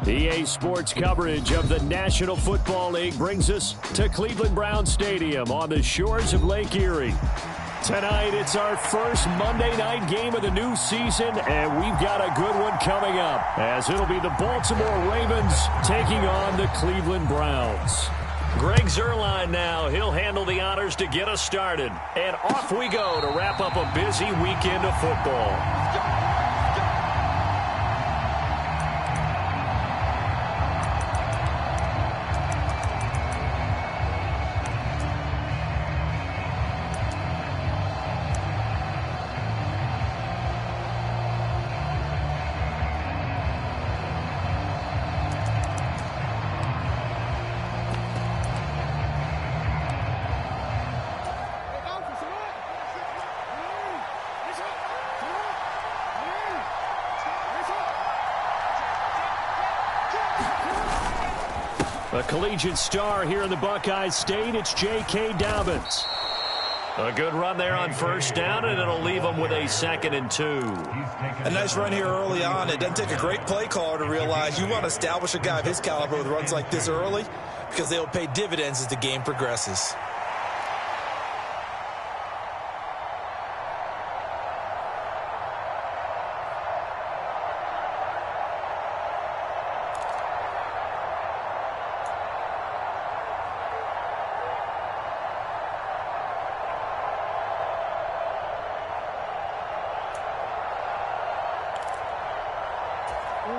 EA Sports coverage of the National Football League brings us to Cleveland Browns Stadium on the shores of Lake Erie. Tonight, it's our first Monday night game of the new season, and we've got a good one coming up, as it'll be the Baltimore Ravens taking on the Cleveland Browns. Greg Zuerlein now. He'll handle the honors to get us started. And off we go to wrap up a busy weekend of football. A collegiate star here in the Buckeye State, it's J.K. Dobbins. A good run there on first down, and it'll leave them with a 2nd and 2. A nice run here early on. It doesn't take a great play caller to realize you want to establish a guy of his caliber with runs like this early, because they'll pay dividends as the game progresses.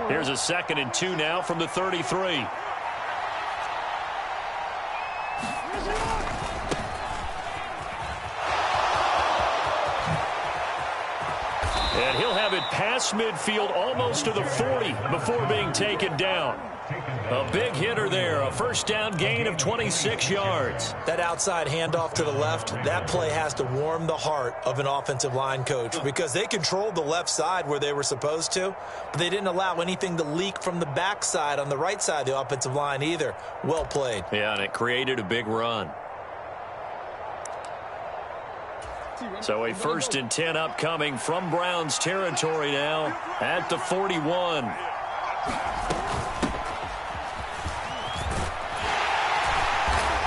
Here's a 2nd and 2 now from the 33. And he'll have it past midfield almost to the 40 before being taken down. A big hitter there, a first down gain of 26 yards. That outside handoff to the left, that play has to warm the heart of an offensive line coach, because they controlled the left side where they were supposed to, but they didn't allow anything to leak from the backside on the right side of the offensive line either. Well played. Yeah, and it created a big run. So a 1st and 10 upcoming from Browns territory now at the 41.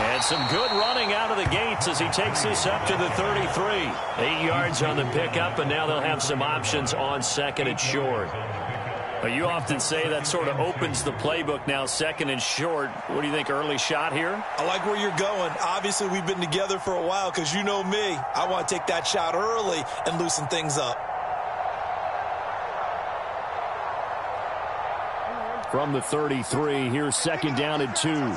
And some good running out of the gates as he takes this up to the 33. 8 yards on the pickup, and now they'll have some options on 2nd and short. But you often say that sort of opens the playbook now, 2nd and short. What do you think, early shot here? I like where you're going. Obviously, we've been together for a while, because you know me. I want to take that shot early and loosen things up. From the 33, here's 2nd down and 2.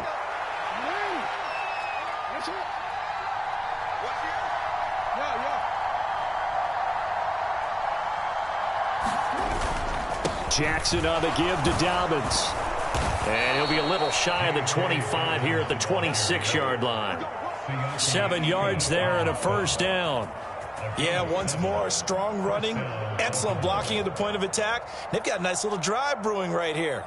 Jackson on the give to Dobbins. And he'll be a little shy of the 25 here at the 26-yard line. 7 yards there and a first down. Yeah, once more, strong running, excellent blocking at the point of attack. They've got a nice little drive brewing right here.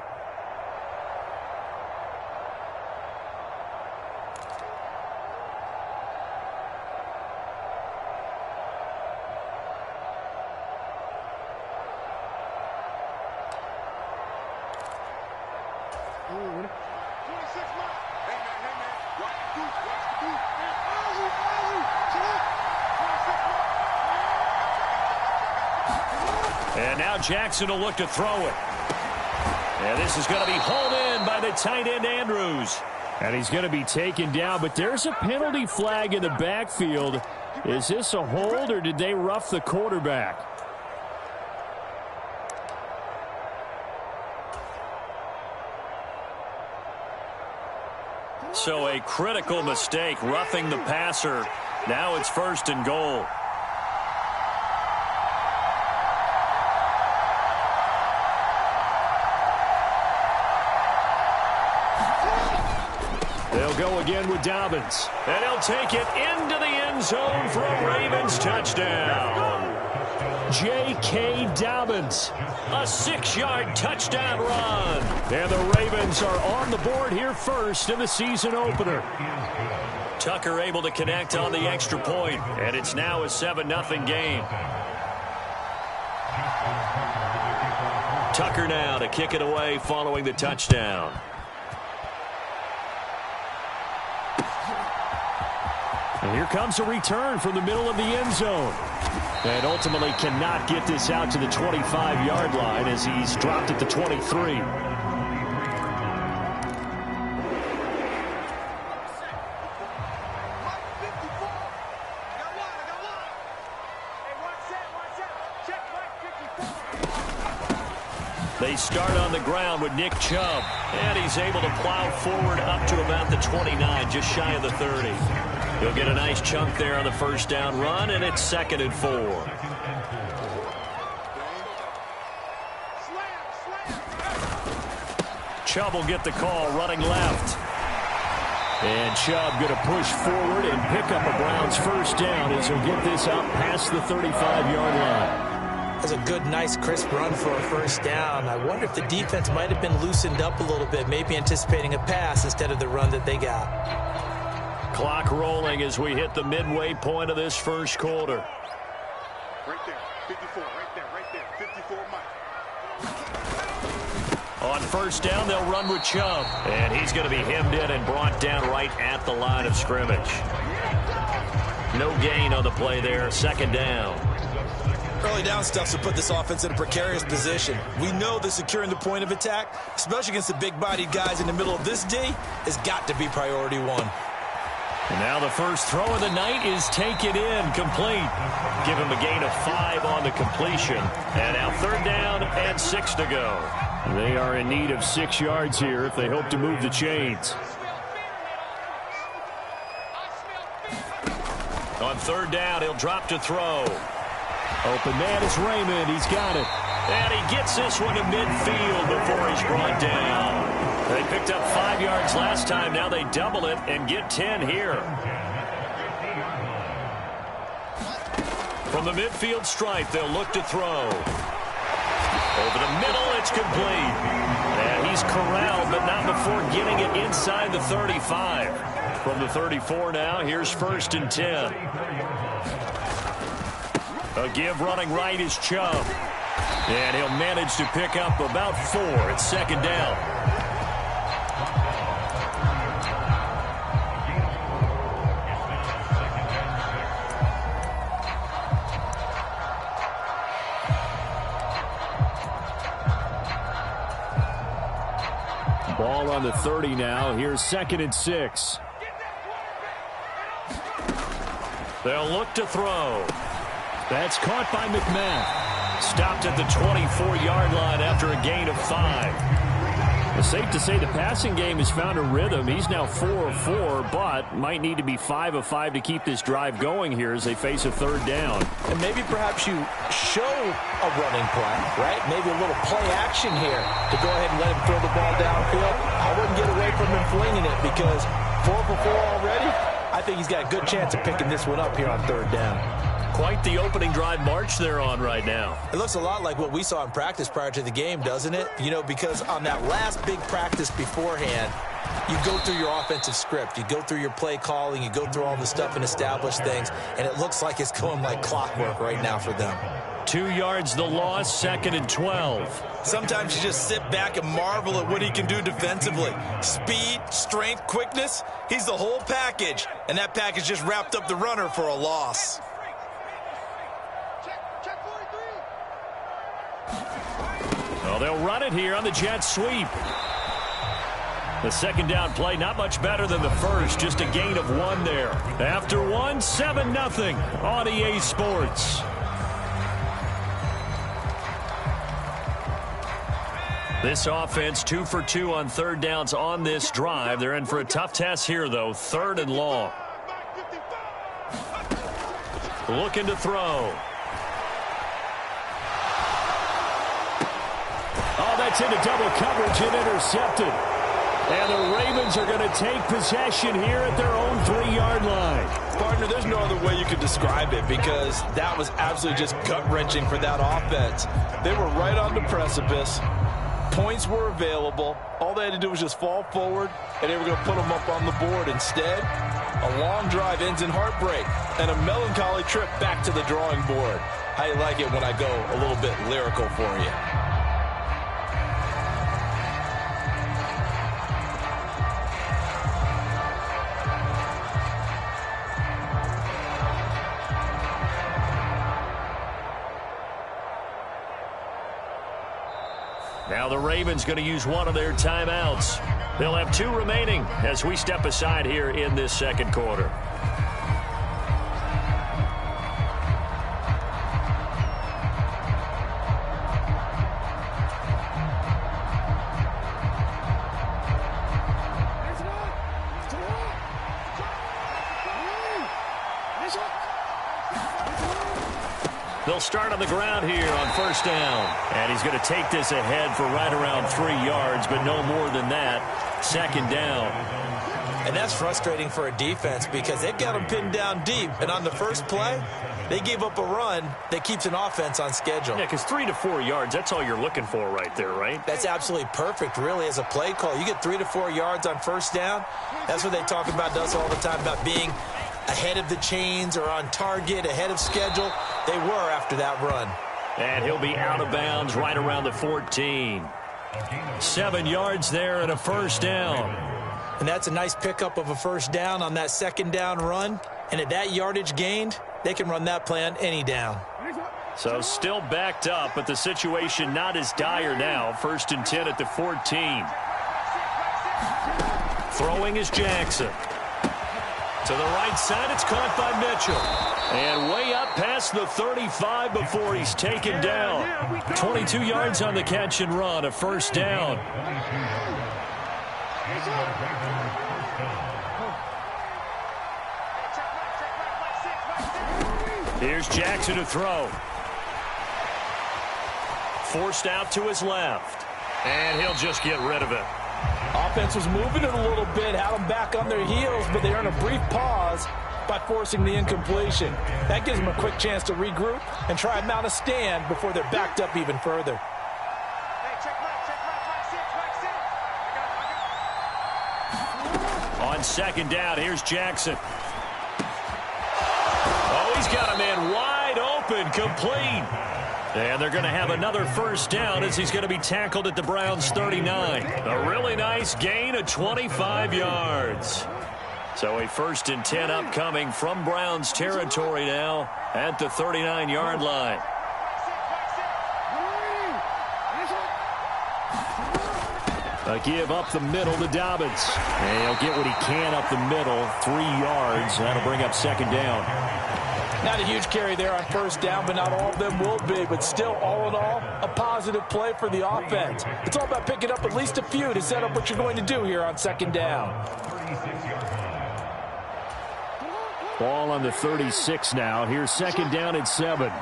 And now Jackson will look to throw it. And this is going to be hauled in by the tight end, Andrews. And he's going to be taken down, but there's a penalty flag in the backfield. Is this a hold, or did they rough the quarterback? So a critical mistake, roughing the passer. Now it's 1st and goal. They'll go again with Dobbins. And he'll take it into the end zone for a Ravens touchdown. J.K. Dobbins, a 6-yard touchdown run. And the Ravens are on the board here first in the season opener. Tucker able to connect on the extra point, and it's now a 7-0 game. Tucker now to kick it away following the touchdown. And here comes a return from the middle of the end zone. And ultimately cannot get this out to the 25-yard line as he's dropped at the 23. They start on the ground with Nick Chubb, and he's able to plow forward up to about the 29, just shy of the 30. He'll get a nice chunk there on the first down run, and it's 2nd and 4. Chubb will get the call running left. And Chubb going to push forward and pick up a Browns first down as he'll get this up past the 35-yard line. That's a good, nice, crisp run for a first down. I wonder if the defense might have been loosened up a little bit, maybe anticipating a pass instead of the run that they got. Clock rolling as we hit the midway point of this first quarter. Right there, 54, right there, 54, Mike. On first down, they'll run with Chubb. And he's going to be hemmed in and brought down right at the line of scrimmage. No gain on the play there, 2nd down. Early down stuff to put this offense in a precarious position. We know that securing the point of attack, especially against the big-bodied guys in the middle of this D, has got to be priority one. And now the first throw of the night is taken in, complete. Give him a gain of 5 on the completion. And now 3rd down and 6 to go. They are in need of 6 yards here if they hope to move the chains. On 3rd down, he'll drop to throw. Open man is Raymond. He's got it. And he gets this one to midfield before he's brought down. They picked up 5 yards last time. Now they double it and get 10 here. From the midfield stripe, they'll look to throw. Over the middle, it's complete. And he's corralled, but not before getting it inside the 35. From the 34 now, here's 1st and 10. A give running right is Chubb. And he'll manage to pick up about 4. It's 2nd down. Ball on the 30 now. Here's 2nd and 6. They'll look to throw. That's caught by McMahon. Stopped at the 24-yard line after a gain of 5. It's safe to say the passing game has found a rhythm. He's now 4 of 4, but might need to be 5 of 5 to keep this drive going here as they face a 3rd down. And maybe perhaps you show a running play, right? Maybe a little play action here to go ahead and let him throw the ball downfield. I wouldn't get away from him flinging it because 4 for 4 already. I think he's got a good chance of picking this one up here on 3rd down. Quite the opening drive march they're on right now. It looks a lot like what we saw in practice prior to the game, doesn't it? You know, because on that last big practice beforehand, you go through your offensive script. You go through your play calling. You go through all the stuff and establish things. And it looks like it's going like clockwork right now for them. 2 yards the loss, 2nd and 12. Sometimes you just sit back and marvel at what he can do defensively. Speed, strength, quickness. He's the whole package. And that package just wrapped up the runner for a loss. Well, they'll run it here on the jet sweep. The 2nd down play, not much better than the first. Just a gain of 1 there. After 1, 7-0 on EA Sports. This offense 2 for 2 on 3rd downs on this drive. They're in for a tough test here, though. 3rd and long. Looking to throw. Oh, that's into double coverage and intercepted. And the Ravens are going to take possession here at their own 3-yard line. Partner, there's no other way you could describe it because that was absolutely just gut-wrenching for that offense. They were right on the precipice. Points were available. All they had to do was just fall forward, and they were going to put them up on the board. Instead, a long drive ends in heartbreak and a melancholy trip back to the drawing board. How you like it when I go a little bit lyrical for you? Now the Ravens going to use one of their timeouts. They'll have 2 remaining as we step aside here in this second quarter. They'll start on the ground here on first down. And he's going to take this ahead for right around 3 yards, but no more than that. Second down. And that's frustrating for a defense because they've got them pinned down deep. And on the first play, they gave up a run that keeps an offense on schedule. Yeah, because 3 to 4 yards, that's all you're looking for right there, right? That's absolutely perfect, really, as a play call. You get 3 to 4 yards on first down. That's what they talk about us all the time, about being ahead of the chains or on target, ahead of schedule. They were after that run. And he'll be out of bounds right around the 14. 7 yards there and a first down. And that's a nice pickup of a first down on that second down run. And at that yardage gained, they can run that play on any down. So still backed up, but the situation not as dire now. 1st and 10 at the 14. Throwing is Jackson. To the right side, it's caught by Mitchell. And way up past the 35 before he's taken down. 22 yards on the catch and run, a first down. Here's Jackson to throw. Forced out to his left. And he'll just get rid of it. Offense was moving it a little bit, had them back on their heels, but they earn a brief pause by forcing the incompletion. That gives them a quick chance to regroup and try and mount a stand before they're backed up even further. On second down, here's Jackson. Oh, he's got a man wide open, complete. And they're going to have another first down as he's going to be tackled at the Browns' 39. A really nice gain of 25 yards. So a 1st and 10 upcoming from Browns territory now at the 39-yard line. A give up the middle to Dobbins. And he'll get what he can up the middle, 3 yards. That'll bring up second down. Not a huge carry there on first down, but not all of them will be. But still, all in all, a positive play for the offense. It's all about picking up at least a few to set up what you're going to do here on second down. Ball on the 36 now. Here's second down and 7.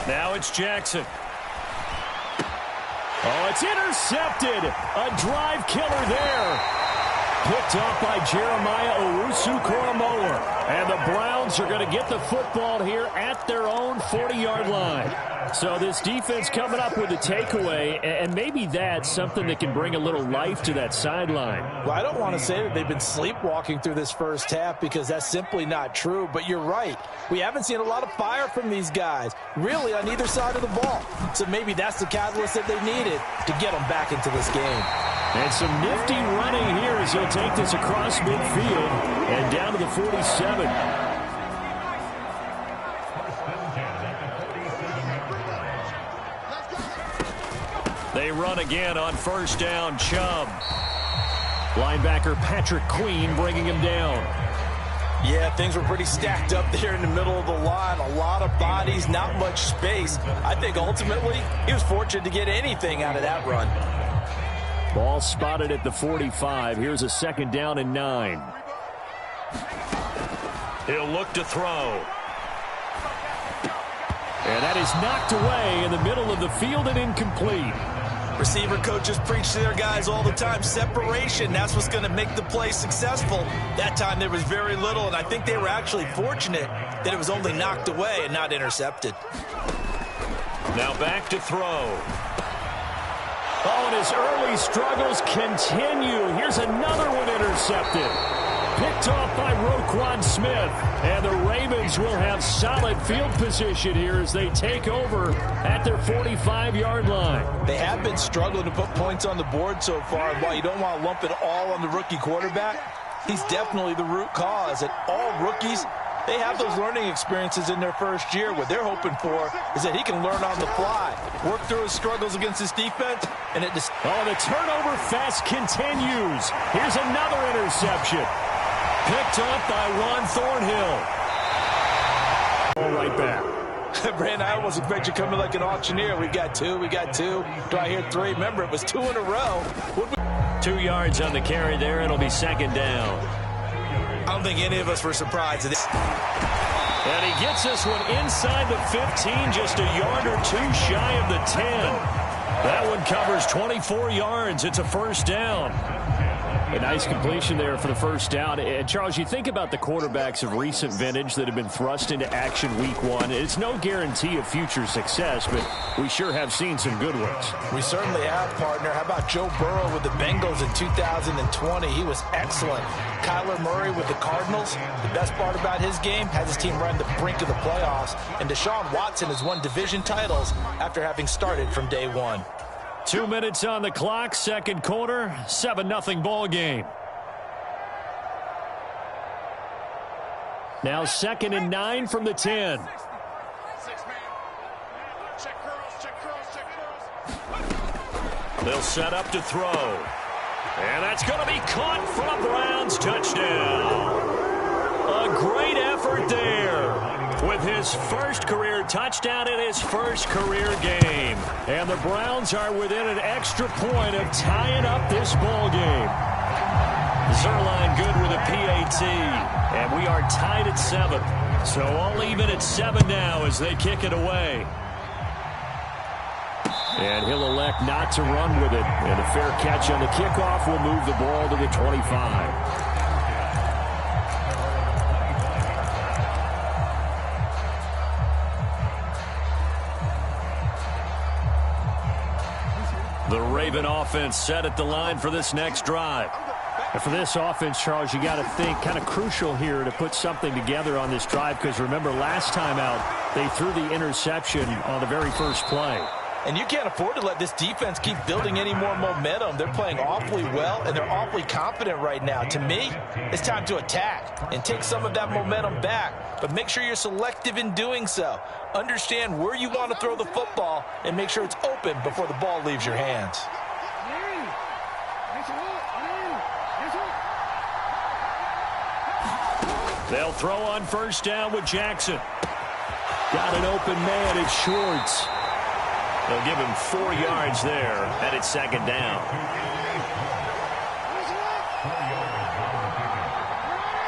Now it's Jackson. Oh, it's intercepted. A drive killer there. Picked up by Jeremiah Owusu-Koramoah. And the Browns are going to get the football here at their own 40-yard line. So this defense coming up with a takeaway, and maybe that's something that can bring a little life to that sideline. Well, I don't want to say that they've been sleepwalking through this first half because that's simply not true, but you're right. We haven't seen a lot of fire from these guys, really on either side of the ball. So maybe that's the catalyst that they needed to get them back into this game. And some nifty running here as he'll take this across midfield and down to the 47. They run again on first down. Chubb. Linebacker Patrick Queen bringing him down. Yeah, things were pretty stacked up there in the middle of the line. A lot of bodies, not much space. I think ultimately he was fortunate to get anything out of that run. Ball spotted at the 45. Here's a second down and 9. He'll look to throw. And that is knocked away in the middle of the field and incomplete. Receiver coaches preach to their guys all the time. Separation, that's what's going to make the play successful. That time there was very little, and I think they were actually fortunate that it was only knocked away and not intercepted. Now back to throw. Oh, and his early struggles continue. Here's another one intercepted. Picked off by Roquan Smith. And the Ravens will have solid field position here as they take over at their 45-yard line. They have been struggling to put points on the board so far. And while you don't want to lump it all on the rookie quarterback, he's definitely the root cause. And all rookies, they have those learning experiences in their first year. What they're hoping for is that he can learn on the fly, work through his struggles against his defense, and it just... Oh, the turnover fest continues. Here's another interception. Picked up by Juan Thornhill. All right back. Brandon, I almost expect you coming like an auctioneer. We got two. Do I hear three? Remember, it was 2 in a row. 2 yards on the carry there. It'll be second down. I don't think any of us were surprised. And he gets this one inside the 15, just a yard or two shy of the 10. That one covers 24 yards. It's a first down. A nice completion there for the first down. And Charles, you think about the quarterbacks of recent vintage that have been thrust into action week one. It's no guarantee of future success, but we sure have seen some good ones. We certainly have, partner. How about Joe Burrow with the Bengals in 2020? He was excellent. Kyler Murray with the Cardinals. The best part about his game, has his team run the brink of the playoffs. And Deshaun Watson has won division titles after having started from day one. 2 minutes on the clock, second quarter, 7-0 ball game. Now 2nd and 9 from the 10. They'll set up to throw. And that's going to be caught for a Browns touchdown. A great effort there. With his first career touchdown in his first career game. And the Browns are within an extra point of tying up this ball game. Zuerlein good with a PAT. And we are tied at 7. So all even at 7 now as they kick it away. And he'll elect not to run with it. And a fair catch on the kickoff will move the ball to the 25. The Raven offense set at the line for this next drive. And for this offense, Charles, you got to think kind of crucial here to put something together on this drive because remember last time out they threw the interception on the very first play. And you can't afford to let this defense keep building any more momentum. They're playing awfully well, and they're awfully confident right now. To me, it's time to attack and take some of that momentum back. But make sure you're selective in doing so. Understand where you want to throw the football and make sure it's open before the ball leaves your hands. They'll throw on first down with Jackson. Got an open man. It's Schwartz. They'll give him 4 yards there, and it's second down.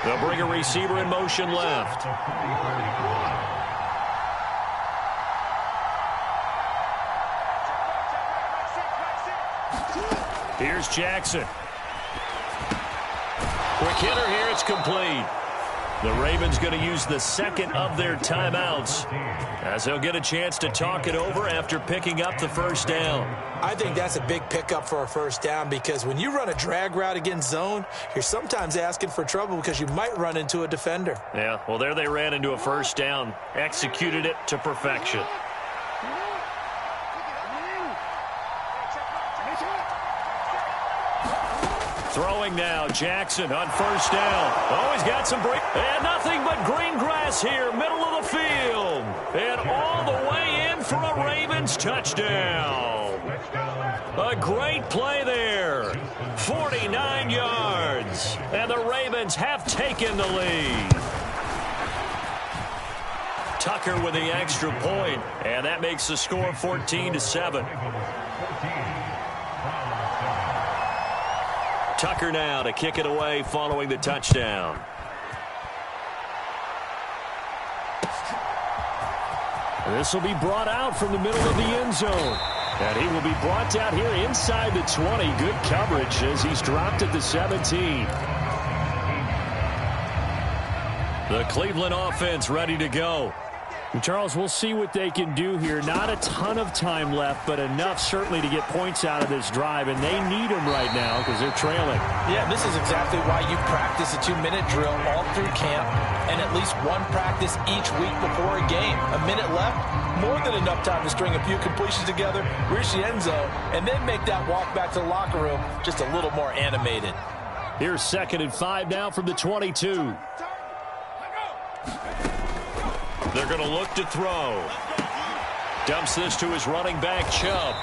They'll bring a receiver in motion left. Here's Jackson. Quick hitter here. It's complete. The Ravens going to use the second of their timeouts as they'll get a chance to talk it over after picking up the first down. I think that's a big pickup for a first down because when you run a drag route against zone, you're sometimes asking for trouble because you might run into a defender. Yeah, well, there they ran into a first down, executed it to perfection. Throwing now, Jackson on first down. Oh, he's got some break. And nothing but green grass here, middle of the field. And all the way in for a Ravens touchdown. A great play there. 49 yards. And the Ravens have taken the lead. Tucker with the extra point. And that makes the score 14-7. Tucker now to kick it away following the touchdown. This will be brought out from the middle of the end zone. And he will be brought down here inside the 20. Good coverage as he's dropped at the 17. The Cleveland offense ready to go. Charles, we'll see what they can do here. Not a ton of time left, but enough certainly to get points out of this drive, and they need them right now because they're trailing. Yeah, this is exactly why you practice a 2-minute drill all through camp and at least one practice each week before a game. A minute left, more than enough time to string a few completions together, reach the end zone, and then make that walk back to the locker room just a little more animated. Here's 2nd and 5 now from the 22. They're going to look to throw. Dumps this to his running back, Chubb.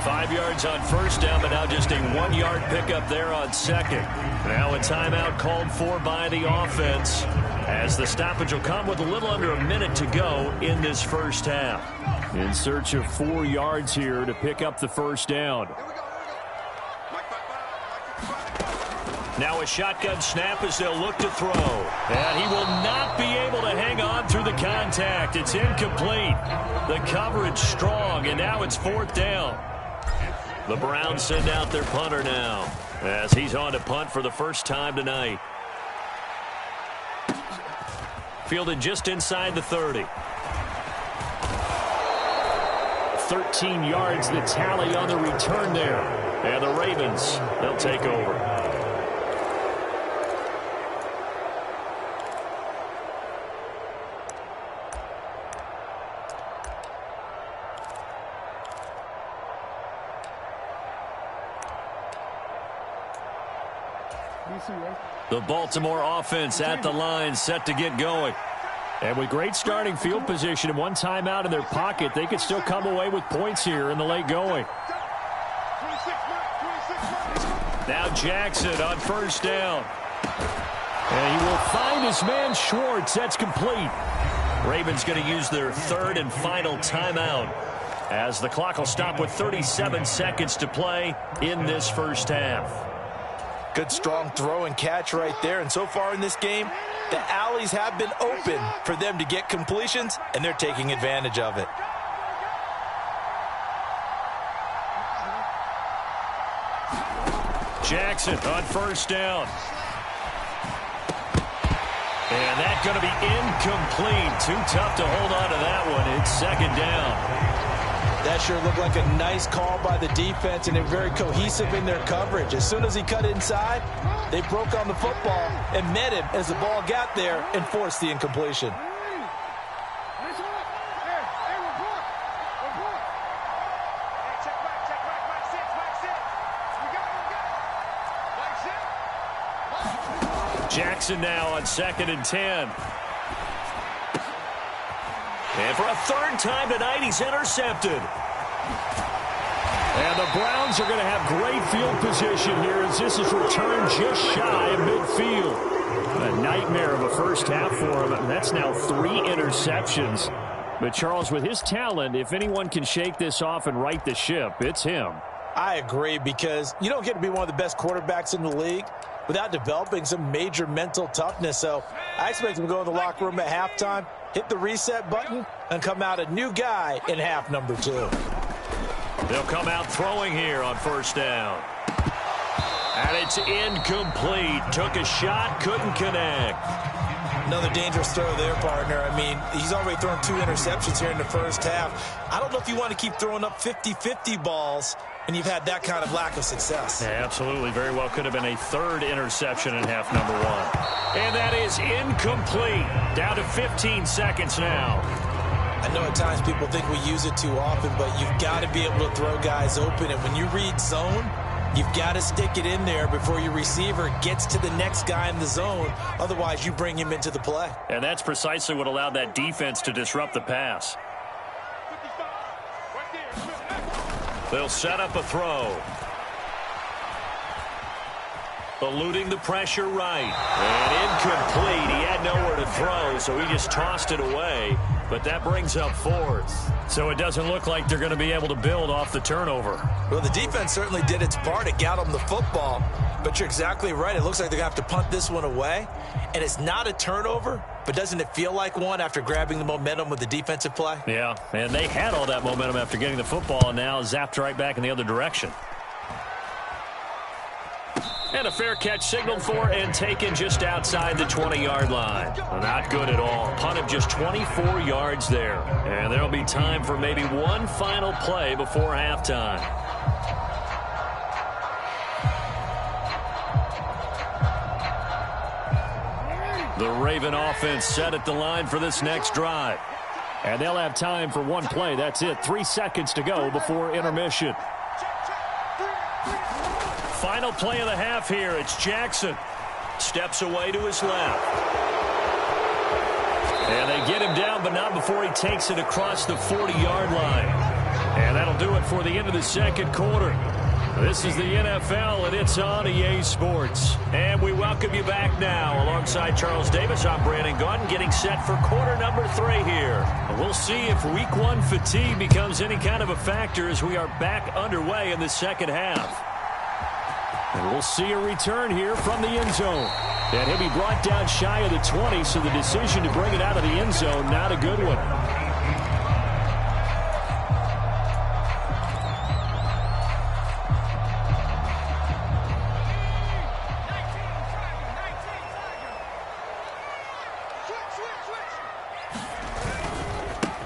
5 yards on first down, but now just a 1-yard pickup there on second. Now a timeout called for by the offense, as the stoppage will come with a little under a minute to go in this first half. In search of 4 yards here to pick up the first down. Now a shotgun snap as they'll look to throw. And he will not be able to hang on through the contact. It's incomplete. The coverage strong, and now it's 4th down. The Browns send out their punter now, as he's on to punt for the first time tonight. Fielded just inside the 30. 13 yards the tally on the return there. And the Ravens, they'll take over. The Baltimore offense at the line, set to get going. And with great starting field position and one timeout in their pocket, they could still come away with points here in the late going. Now Jackson on first down. And he will find his man Schwartz. That's complete. Ravens going to use their 3rd and final timeout, as the clock will stop with 37 seconds to play in this first half. Good strong throw and catch right there. And so far in this game, the alleys have been open for them to get completions, and they're taking advantage of it. Jackson on first down. And that's going to be incomplete. Too tough to hold on to that one. It's 2nd down. That sure looked like a nice call by the defense, and they're very cohesive in their coverage. As soon as he cut inside, they broke on the football and met him as the ball got there and forced the incompletion. Jackson now on 2nd and 10. And for a 3rd time tonight, he's intercepted. And the Browns are going to have great field position here as this is returned just shy of midfield. A nightmare of a first half for him. That's now 3 interceptions. But Charles, with his talent, if anyone can shake this off and right the ship, it's him. I agree, because you don't get to be one of the best quarterbacks in the league without developing some major mental toughness. So I expect him to go in the locker room at halftime, hit the reset button, and come out a new guy in half number 2. They'll come out throwing here on first down. And it's incomplete. Took a shot, couldn't connect. Another dangerous throw there, partner. I mean, he's already thrown 2 interceptions here in the first half. I don't know if you want to keep throwing up 50-50 balls and you've had that kind of lack of success. Yeah, absolutely. Very well could have been a 3rd interception in half number 1. And that is incomplete. Down to 15 seconds now. I know at times people think we use it too often, but you've got to be able to throw guys open. And when you read zone, you've got to stick it in there before your receiver gets to the next guy in the zone. Otherwise, you bring him into the play. And that's precisely what allowed that defense to disrupt the pass. They'll set up a throw. Eluding the pressure right. And incomplete. He had nowhere to throw, so he just tossed it away. But that brings up 4th. So it doesn't look like they're going to be able to build off the turnover. Well, the defense certainly did its part. It got them the football. But you're exactly right. It looks like they're going to have to punt this one away. And it's not a turnover, but doesn't it feel like one after grabbing the momentum with the defensive play? Yeah, and they had all that momentum after getting the football and now zapped right back in the other direction. And a fair catch signaled for and taken just outside the 20-yard line. Not good at all. Punt of just 24 yards there. And there'll be time for maybe one final play before halftime. The Raven offense set at the line for this next drive. And they'll have time for one play. That's it. 3 seconds to go before intermission. Final play of the half here. It's Jackson. Steps away to his left. And they get him down, but not before he takes it across the 40-yard line. And that'll do it for the end of the second quarter. This is the NFL, and it's on EA Sports. And we welcome you back now. Alongside Charles Davis, I'm Brandon Gunn, getting set for quarter number 3 here. We'll see if week 1 fatigue becomes any kind of a factor as we are back underway in the second half. And we'll see a return here from the end zone. And he'll be brought down shy of the 20, so the decision to bring it out of the end zone, not a good one.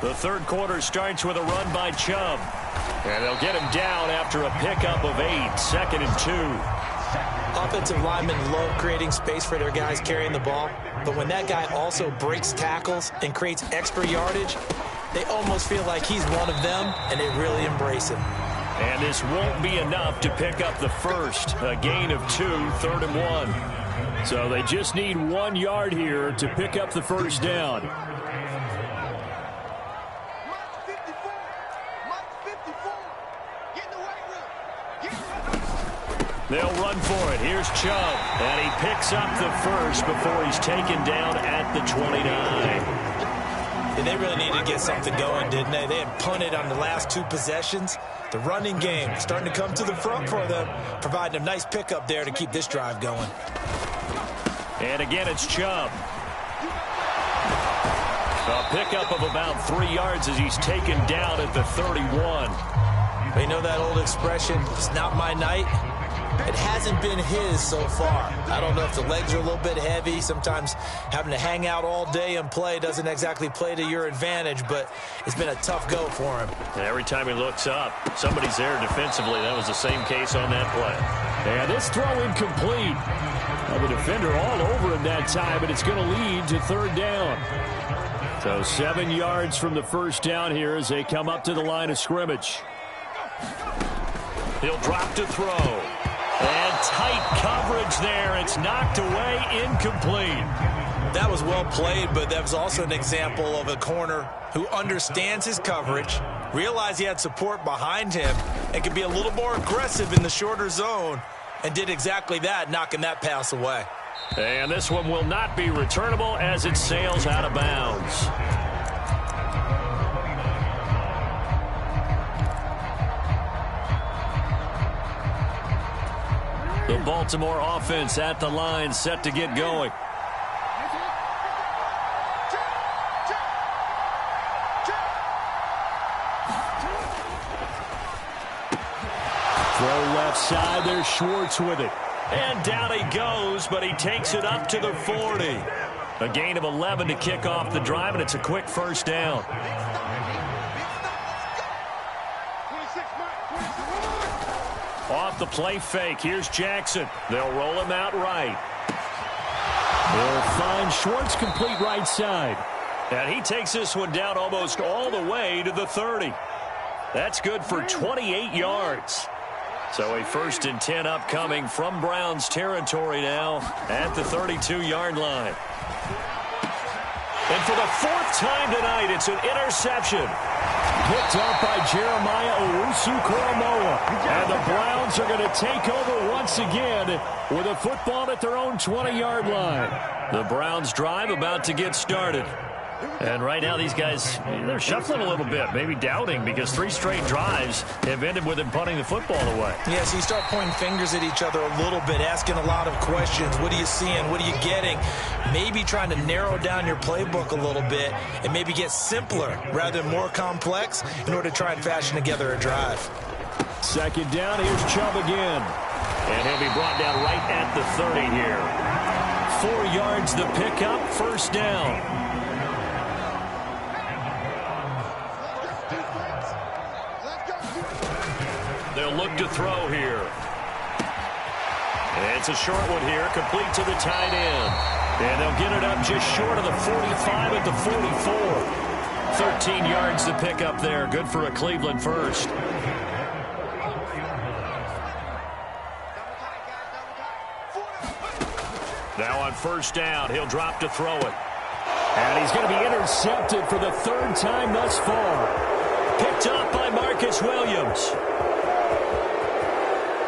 The third quarter starts with a run by Chubb. And they'll get him down after a pickup of 8, 2nd and 2. Offensive linemen love creating space for their guys carrying the ball, but when that guy also breaks tackles and creates extra yardage, they almost feel like he's one of them, and they really embrace him. And this won't be enough to pick up the first. A gain of 2, 3rd and 1. So they just need 1 yard here to pick up the first down. They'll run for it. Here's Chubb. And he picks up the first before he's taken down at the 29. And they really needed to get something going, didn't they? They had punted on the last 2 possessions. The running game starting to come to the front for them, providing a nice pickup there to keep this drive going. And again, it's Chubb. A pickup of about 3 yards as he's taken down at the 31. You know that old expression, it's not my night? It hasn't been his so far. I don't know if the legs are a little bit heavy. Sometimes having to hang out all day and play doesn't exactly play to your advantage, but it's been a tough go for him. And every time he looks up, somebody's there defensively. That was the same case on that play. And this throw incomplete. Well, the defender all over him that time, but it's going to lead to 3rd down. So 7 yards from the first down here as they come up to the line of scrimmage. He'll drop to throw. And tight coverage there. It's knocked away, incomplete. That was well played, but that was also an example of a corner who understands his coverage, realized he had support behind him, and could be a little more aggressive in the shorter zone, and did exactly that, knocking that pass away. And this one will not be returnable as it sails out of bounds. The Baltimore offense at the line, set to get going. Throw left side, there's Schwartz with it. And down he goes, but he takes it up to the 40. A gain of 11 to kick off the drive, and it's a quick first down. Off the play fake, here's Jackson. They'll roll him out right. They'll find Schwartz complete right side. And he takes this one down almost all the way to the 30. That's good for 28 yards. So a 1st and 10 upcoming from Browns territory now at the 32-yard line. And for the 4th time tonight, it's an interception. Picked up by Jeremiah Owusu-Koramoah. And the Browns are going to take over once again with a football at their own 20-yard line. The Browns drive about to get started. And right now these guys, they're shuffling a little bit, maybe doubting, because 3 straight drives have ended with them punting the football away. Yeah, so you start pointing fingers at each other a little bit, asking a lot of questions. What are you seeing? What are you getting? Maybe trying to narrow down your playbook a little bit and maybe get simpler rather than more complex in order to try and fashion together a drive. 2nd down, here's Chubb again. And he'll be brought down right at the 30 here. 4 yards the pickup, first down. They'll look to throw here. And it's a short one here, complete to the tight end. And they'll get it up just short of the 45 at the 44. 13 yards to pick up there. Good for a Cleveland first. Now on first down, he'll drop to throw it. And he's going to be intercepted for the 3rd time thus far. Picked up by Marcus Williams.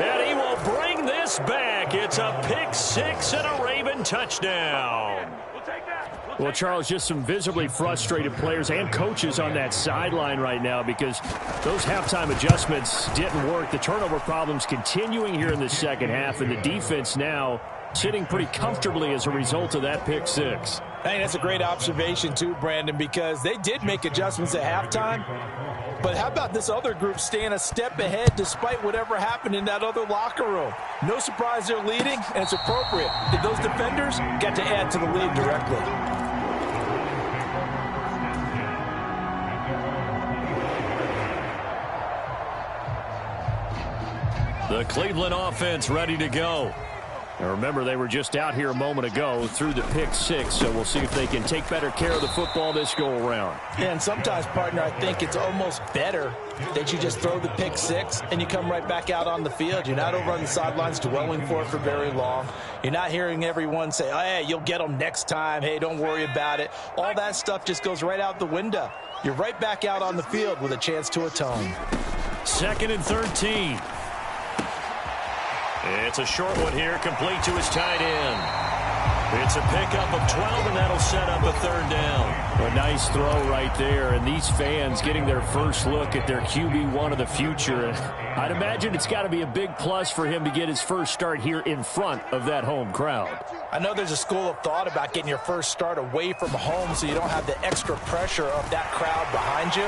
And he will bring this back. It's a pick 6 and a Raven touchdown. Well, Charles, just some visibly frustrated players and coaches on that sideline right now because those halftime adjustments didn't work. The turnover problems continuing here in the second half, and the defense now sitting pretty comfortably as a result of that pick 6. Hey, that's a great observation too, Brandon, because they did make adjustments at halftime. But how about this other group staying a step ahead despite whatever happened in that other locker room? No surprise they're leading, and it's appropriate. Those defenders got to add to the lead directly. The Cleveland offense ready to go. Now remember, they were just out here a moment ago through the pick 6, so we'll see if they can take better care of the football this go-around. Yeah, and sometimes, partner, I think it's almost better that you just throw the pick 6 and you come right back out on the field. You're not over on the sidelines dwelling for it for very long. You're not hearing everyone say, oh, hey, you'll get them next time. Hey, don't worry about it. All that stuff just goes right out the window. You're right back out on the field with a chance to atone. 2nd and 13. It's a short one here, complete to his tight end. It's a pickup of 12, and that'll set up a 3rd down. A nice throw right there, and these fans getting their first look at their QB1 of the future. I'd imagine it's got to be a big plus for him to get his first start here in front of that home crowd. I know there's a school of thought about getting your first start away from home so you don't have the extra pressure of that crowd behind you.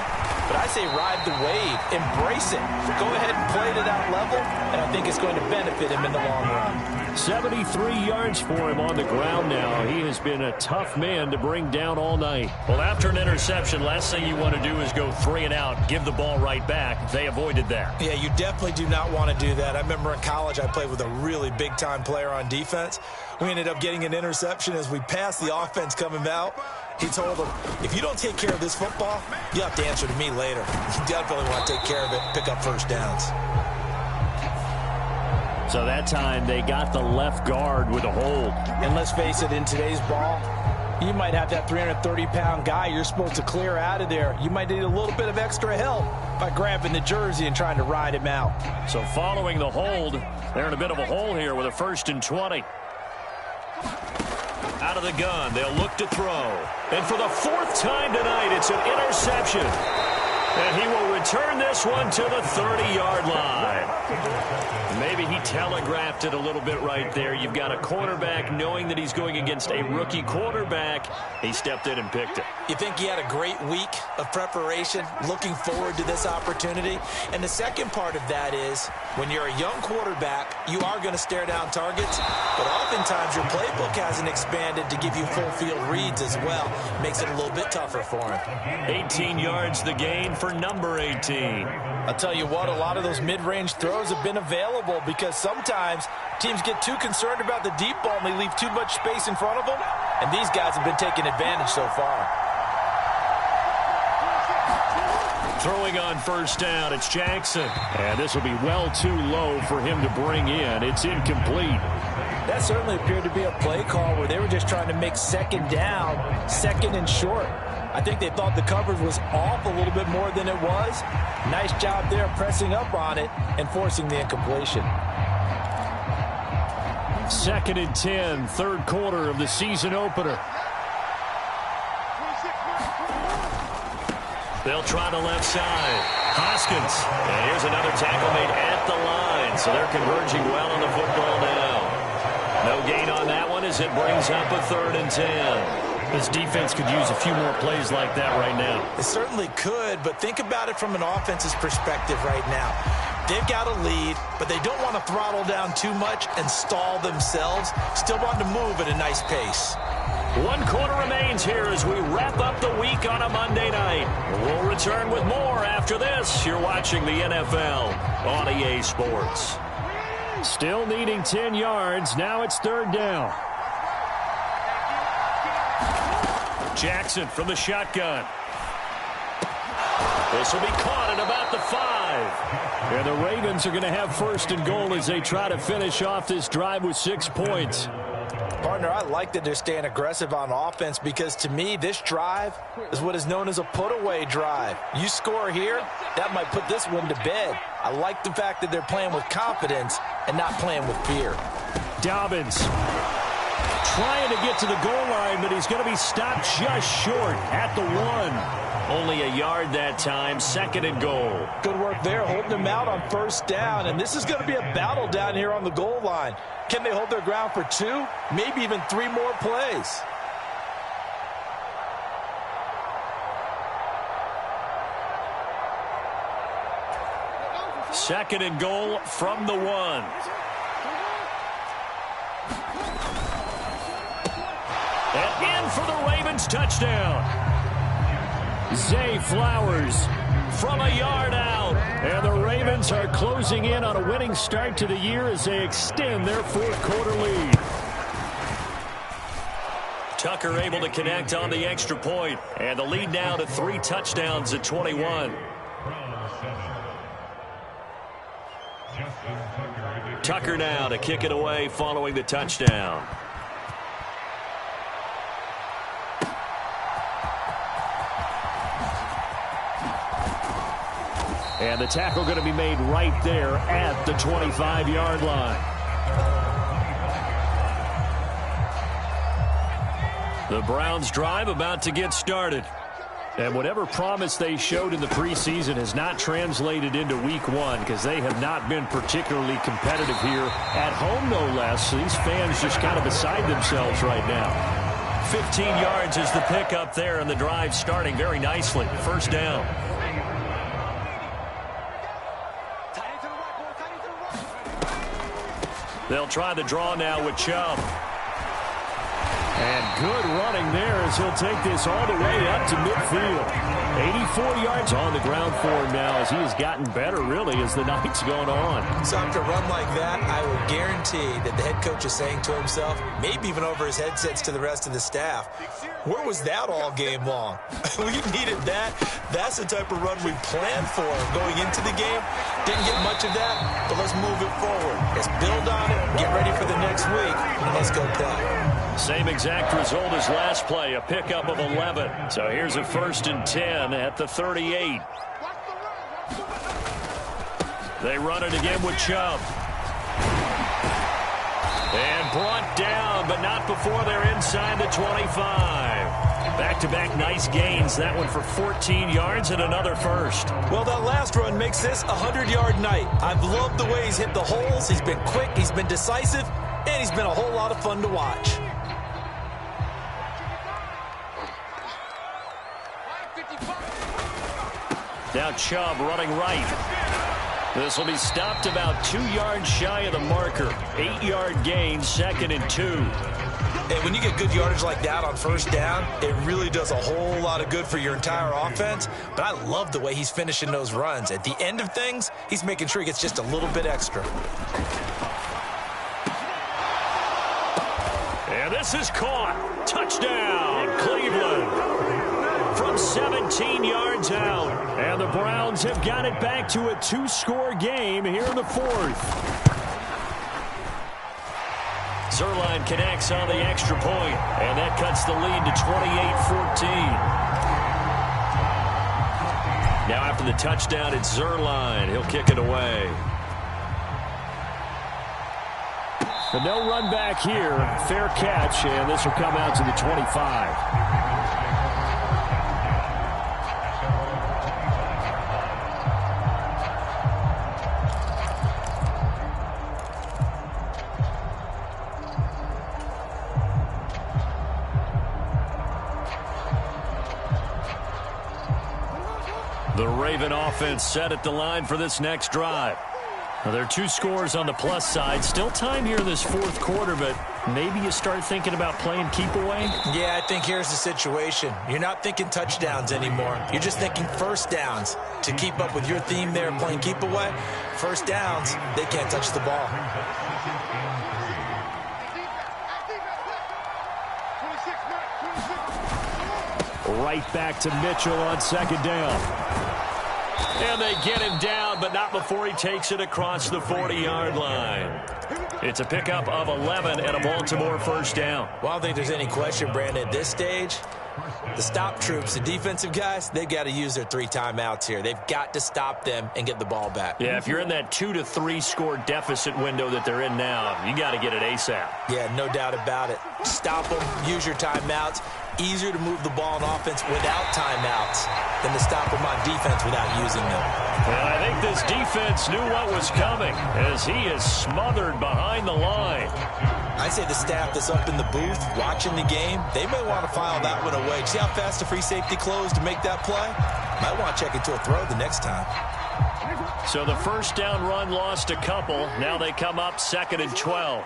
But I say ride the wave, embrace it. Go ahead and play to that level, and I think it's going to benefit him in the long run. 73 yards for him on the ground now. He has been a tough man to bring down all night. Well, after an interception, last thing you want to do is go 3 and out, give the ball right back. They avoided that. Yeah, you definitely do not want to do that. I remember in college I played with a really big-time player on defense. We ended up getting an interception as we passed the offense coming out. He told him, if you don't take care of this football, you have to answer to me later. You definitely want to take care of it, pick up first downs. So that time they got the left guard with a hold. And let's face it, in today's ball, you might have that 330-pound guy you're supposed to clear out of there. You might need a little bit of extra help by grabbing the jersey and trying to ride him out. So following the hold, they're in a bit of a hole here with a 1st and 20. Out of the gun, they'll look to throw. And for the 4th time tonight, it's an interception. And he will return this one to the 30-yard line. Maybe he telegraphed it a little bit right there. You've got a quarterback knowing that he's going against a rookie quarterback. He stepped in and picked it. You think he had a great week of preparation, looking forward to this opportunity? And the second part of that is, when you're a young quarterback, you are going to stare down targets, but oftentimes your playbook hasn't expanded to give you full field reads as well. Makes it a little bit tougher for him. 18 yards the gain for number 18. I'll tell you what, a lot of those mid-range throws have been available because sometimes teams get too concerned about the deep ball and they leave too much space in front of them, and these guys have been taking advantage so far. Throwing on first down, it's Jackson. And this will be well too low for him to bring in. It's incomplete. That certainly appeared to be a play call where they were just trying to make 2nd down, 2nd and short. I think they thought the coverage was off a little bit more than it was. Nice job there pressing up on it and forcing the incompletion. 2nd and 10, 3rd quarter of the season opener. They'll try the left side. Hoskins. And here's another tackle made at the line. So they're converging well on the football now. No gain on that one as it brings up a 3rd and 10. This defense could use a few more plays like that right now. It certainly could, but think about it from an offense's perspective right now. They've got a lead, but they don't want to throttle down too much and stall themselves. Still want to move at a nice pace. 1 quarter remains here as we wrap up the week on a Monday night. We'll return with more after this. You're watching the NFL on EA Sports. Still needing 10 yards. Now it's 3rd down. Jackson from the shotgun. This will be caught at about the 5. And the Ravens are going to have 1st and goal as they try to finish off this drive with 6 points. Partner, I like that they're staying aggressive on offense because, to me, this drive is what is known as a put-away drive. You score here, that might put this one to bed. I like the fact that they're playing with confidence and not playing with fear. Dobbins trying to get to the goal line, but he's going to be stopped just short at the 1. Only a yard that time, 2nd and goal. Good work there, holding them out on 1st down, and this is going to be a battle down here on the goal line. Can they hold their ground for 2, maybe even 3 more plays? Second and goal from the 1. And in for the Ravens touchdown. Zay Flowers from a yard out. And the Ravens are closing in on a winning start to the year as they extend their 4th quarter lead. Tucker able to connect on the extra point. And the lead now to 3 touchdowns at 21. Tucker now to kick it away following the touchdown. And the tackle going to be made right there at the 25-yard line. The Browns drive about to get started. And whatever promise they showed in the preseason has not translated into week 1 because they have not been particularly competitive here at home, no less. These fans just kind of beside themselves right now. 15 yards is the pickup there, and the drive starting very nicely. 1st down. They'll try the draw now with Chubb. And good running there as he'll take this all the way up to midfield. 84 yards on the ground for him now as he has gotten better, really, as the night's gone on. So after a run like that, I would guarantee that the head coach is saying to himself, maybe even over his headsets to the rest of the staff, where was that all game long? We needed that. That's the type of run we planned for going into the game. Didn't get much of that, but let's move it forward. Let's build on it, get ready for the next week, and let's go play. Same exact result as last play, a pickup of 11. So here's a 1st and 10 at the 38. They run it again with Chubb. And brought down, but not before they're inside the 25. Back-to-back nice gains. That one for 14 yards and another 1st. Well, that last run makes this a 100-yard night. I've loved the way he's hit the holes. He's been quick, he's been decisive, and he's been a whole lot of fun to watch. Now Chubb running right. This will be stopped about 2 yards shy of the marker. 8-yard gain, 2nd and 2. And when you get good yardage like that on 1st down, it really does a whole lot of good for your entire offense. But I love the way he's finishing those runs. At the end of things, he's making sure he gets just a little bit extra. And this is caught. Touchdown, Cleveland. From 17 yards out. And the Browns have got it back to a 2-score game here in the 4th. Zerline connects on the extra point, and that cuts the lead to 28-14. Now after the touchdown, it's Zerline. He'll kick it away. But no run back here. Fair catch, and this will come out to the 25. The Raven offense set at the line for this next drive. Now, there are 2 scores on the plus side. Still time here in this fourth quarter, but maybe you start thinking about playing keep away? Yeah, I think here's the situation. You're not thinking touchdowns anymore. You're just thinking first downs. To keep up with your theme there, playing keep away, first downs, they can't touch the ball. Right back to Mitchell on second down. And they get him down, but not before he takes it across the 40-yard line. It's a pickup of 11 and a Baltimore first down. Well, I don't think there's any question, Brandon, at this stage, the stop troops, the defensive guys, they've got to use their 3 timeouts here. They've got to stop them and get the ball back. Yeah, if you're in that 2 to 3 score deficit window that they're in now, you got to get it ASAP. Yeah, no doubt about it. Stop them, use your timeouts. Easier to move the ball on offense without timeouts than to stop them on defense without using them. And I think this defense knew what was coming as he is smothered behind the line. I'd say the staff that's up in the booth watching the game, they may want to file that one away. See how fast the free safety closed to make that play? Might want to check into a throw the next time. So the first down run lost a couple. Now they come up 2nd and 12.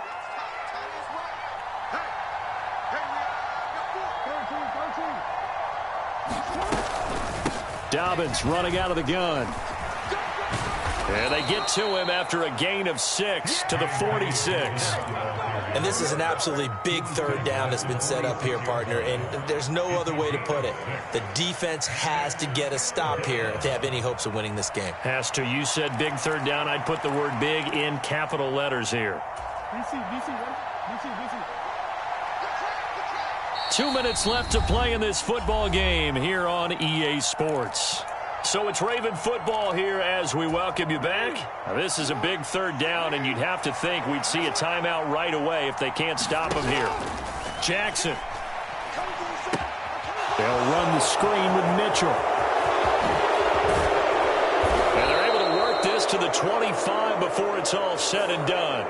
Dobbins running out of the gun. And they get to him after a gain of 6 to the 46. And this is an absolutely big third down that's been set up here, partner, and there's no other way to put it. The defense has to get a stop here if they have any hopes of winning this game. Has to. You said big third down. I'd put the word big in capital letters here. 2 minutes left to play in this football game here on EA Sports. So it's Raven football here as we welcome you back. Now, this is a big third down, and you'd have to think we'd see a timeout right away if they can't stop him here. Jackson. They'll run the screen with Mitchell. And they're able to work this to the 25 before it's all said and done.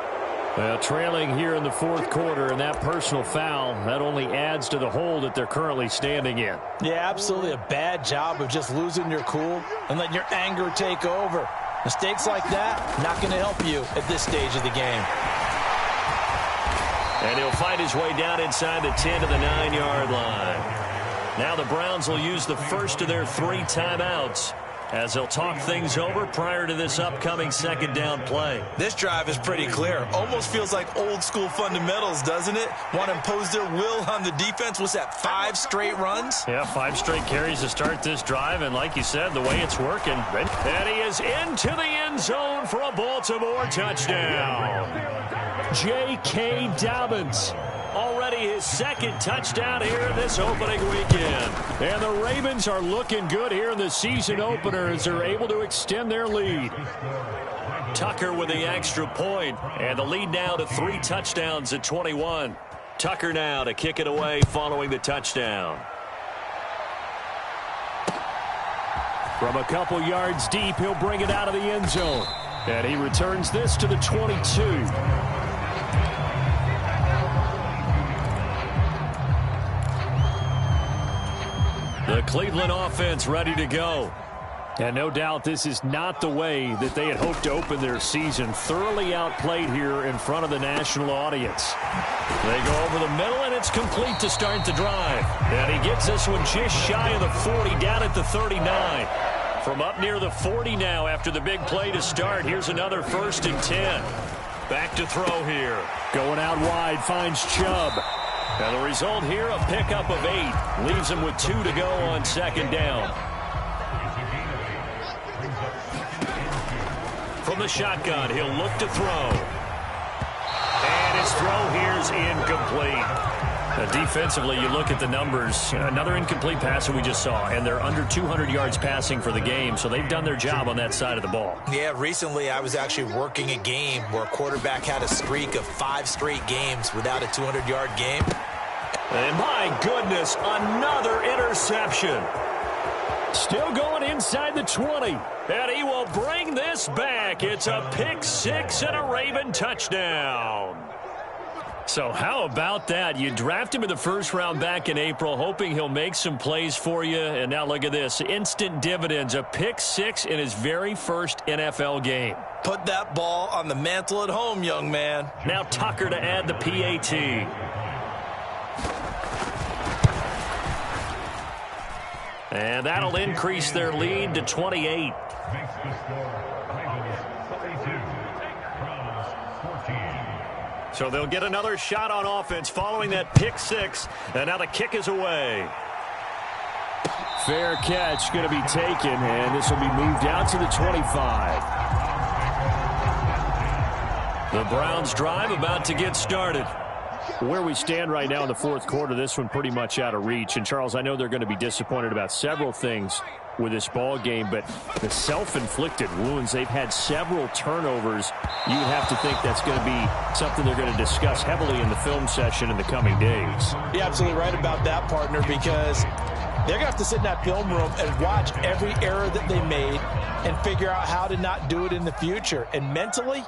Well, trailing here in the fourth quarter, and that personal foul, that only adds to the hole that they're currently standing in. Yeah, absolutely a bad job of just losing your cool and letting your anger take over. Mistakes like that, not going to help you at this stage of the game. And he'll find his way down inside the 10 to the 9-yard line. Now the Browns will use the first of their 3 timeouts as they'll talk things over prior to this upcoming second down play. This drive is pretty clear. Almost feels like old school fundamentals, doesn't it? Want to impose their will on the defense. What's that, 5 straight runs? Yeah, 5 straight carries to start this drive, and like you said, the way it's working. And he is into the end zone for a Baltimore touchdown. J.K. Dobbins. Already his 2nd touchdown here in this opening weekend. And the Ravens are looking good here in the season opener as they're able to extend their lead. Tucker with the extra point, and the lead now to 3 touchdowns at 21. Tucker now to kick it away following the touchdown. From a couple yards deep, he'll bring it out of the end zone. And he returns this to the 22. The Cleveland offense ready to go. And no doubt this is not the way that they had hoped to open their season. Thoroughly outplayed here in front of the national audience. They go over the middle, and it's complete to start the drive. And he gets this one just shy of the 40, down at the 39. From up near the 40 now after the big play to start. Here's another 1st and 10. Back to throw here. Going out wide, finds Chubb. And the result here, a pickup of 8. Leaves him with 2 to go on second down. From the shotgun, he'll look to throw. And his throw here is incomplete. Defensively, you look at the numbers. Another incomplete pass that we just saw, and they're under 200 yards passing for the game, so they've done their job on that side of the ball. Yeah, recently I was actually working a game where a quarterback had a streak of 5 straight games without a 200-yard game. And my goodness, another interception. Still going inside the 20, and he will bring this back. It's a pick 6 and a Raven touchdown. So how about that? You draft him in the first round back in April, hoping he'll make some plays for you. And now look at this. Instant dividends. A pick-6 in his very first NFL game. Put that ball on the mantle at home, young man. Now Tucker to add the PAT. And that'll increase their lead to 28. So they'll get another shot on offense following that pick-6. And now the kick is away. Fair catch going to be taken, and this will be moved out to the 25. The Browns drive about to get started. Where we stand right now in the fourth quarter, this one pretty much out of reach. And, Charles, I know they're going to be disappointed about several things with this ball game, but the self-inflicted wounds, they've had several turnovers. You would have to think that's going to be something they're going to discuss heavily in the film session in the coming days. You're absolutely right about that, partner, because they're going to have to sit in that film room and watch every error that they made and figure out how to not do it in the future. And mentally,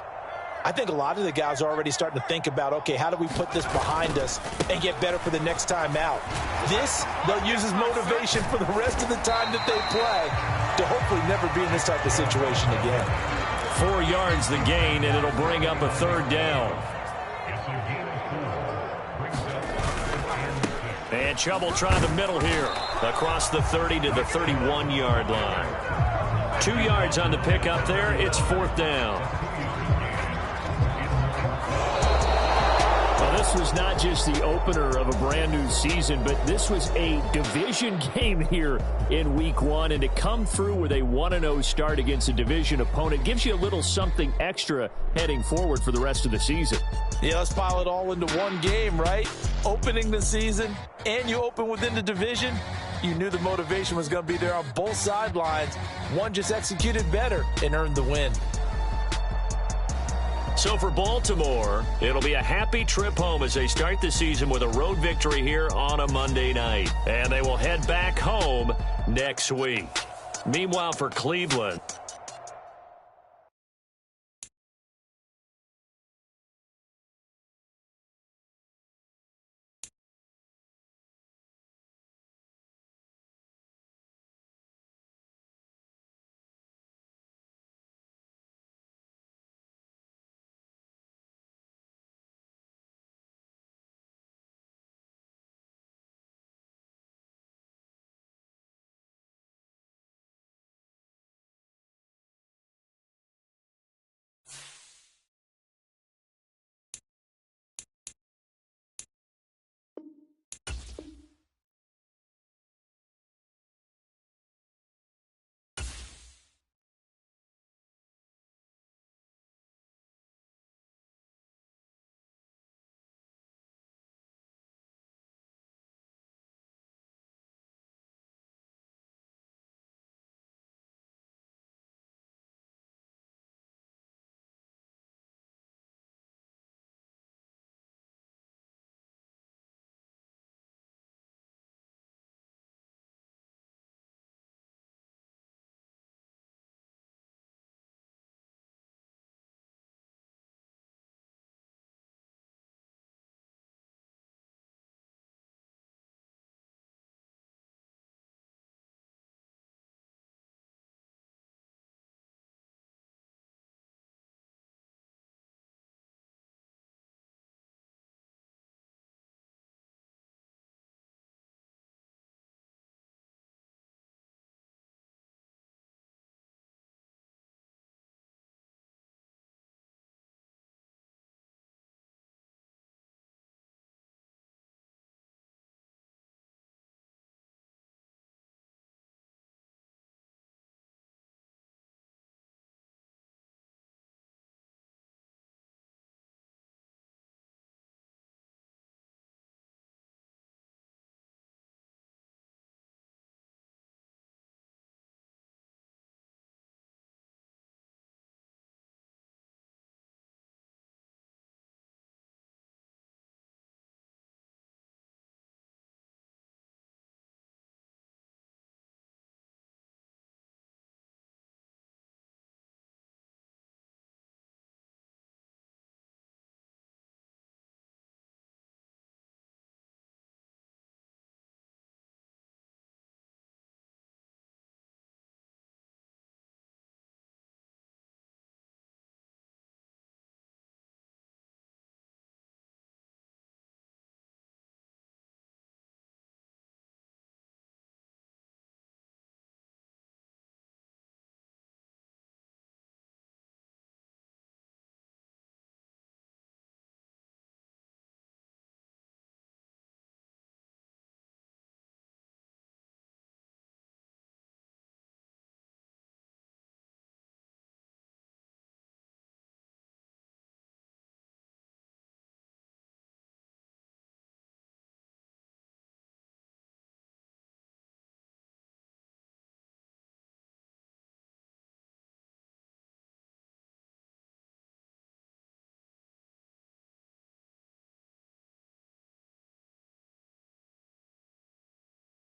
I think a lot of the guys are already starting to think about, okay, how do we put this behind us and get better for the next time out? This, they'll use as motivation for the rest of the time that they play to hopefully never be in this type of situation again. 4 yards the gain, and it'll bring up a third down. And Chubb will try the middle here. Across the 30 to the 31-yard line. 2 yards on the pickup there. It's fourth down. This was not just the opener of a brand new season, but this was a division game here in week 1. And to come through with a 1-0 start against a division opponent gives you a little something extra heading forward for the rest of the season. Yeah, let's pile it all into one game, right? Opening the season, and you open within the division. You knew the motivation was going to be there on both sidelines. One just executed better and earned the win. So for Baltimore, it'll be a happy trip home as they start the season with a road victory here on a Monday night. And they will head back home next week. Meanwhile, for Cleveland,